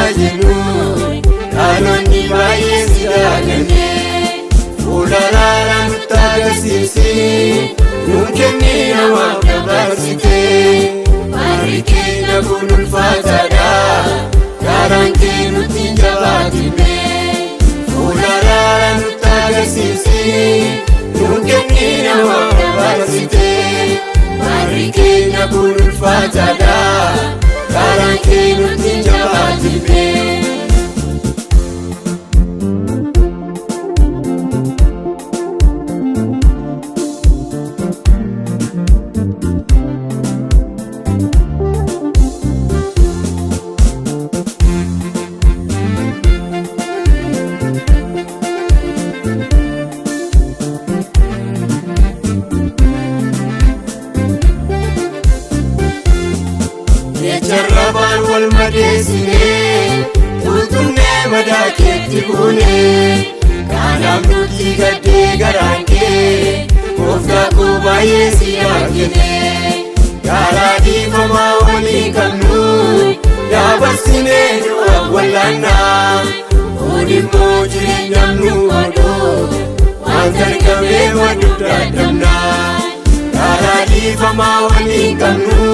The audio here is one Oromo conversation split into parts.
ajenu Kaloni baay'ee si jaallanne Fuularara nutti agarsiisi Nuun kenni namaaf dabarsite Barri keenya kun ulfaataadha Garaan kee nutti jabaatime Fuularara nutti agarsiisi Nuun kenni namaaf dabarsite Barri keenya kun ulfaataadha Garaan kee nutti jabaatime Jarrabaan wal madeessine Tuutunnee madaa keetti buune Kanaaf nuti gaddee garaan kee Gooftaa koo baay'ee si argine Garaa dhiifamaa walii qabnu Dabarsinee du'aaf wallaannaa Kun immoo jireenyaan nu godhu Waan argamee waan dadhabnaa Garaa dhiifamaa walii qabnu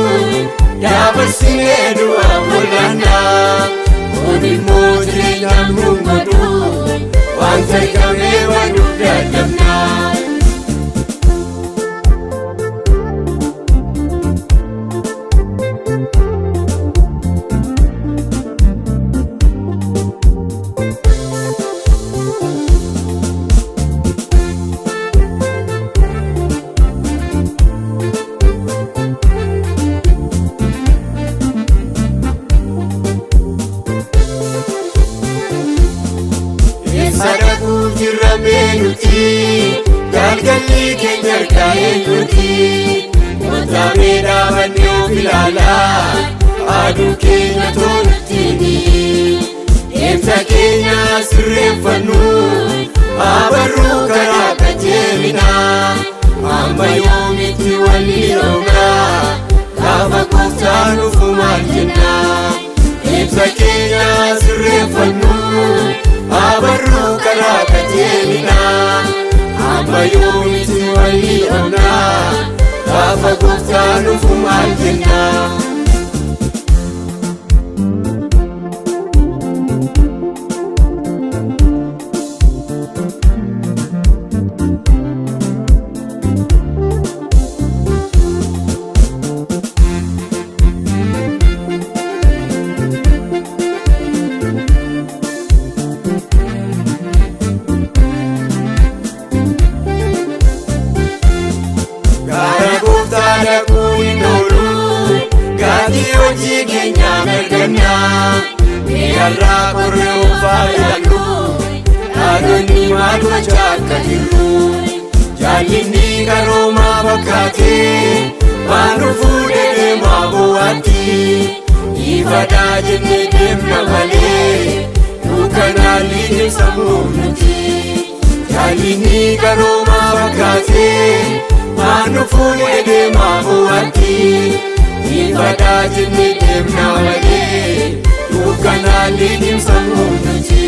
Dabarsinee du'aaf wallaannaa Kun immoo jireenyaan nu godhu Waan argamee waan dadhabnaa Sadakuuf jirra meenuti Galgalli keenya harkaa eenyuti Kontaamee dhaabannee of ilaalaa Aduu keenya toluttiini Deemsa keenya sirreeffannu Abarruu karaa qajeelinaa Amma yoomitti walii dhoomnaa Gaafa Gooftaan dhufu maal jennaa Deemsa keenya sirreeffannu Abarruu karaa qajeelinaa Amma yoomitti walii dhoomnaa Gaafa Gooftaan dhufu maal jennaa Gaatii hojii keenyaa mirgannaa Miirraa korree ofaa ilaallu Dhaalonni maal gochaa akka jirru Jaallinni qaroomaa fakkaatee Waan dhufuu deemaa bohaatti Ifadhaa jennee deemna malee Dukkanaan liqimsamuu nuti Jaallinni qaroomaa fakkaatee Waan dhufuu deemaa bohaatti Ifadhaa jennee deemna malee Dukkanaan liqimsamuu nuti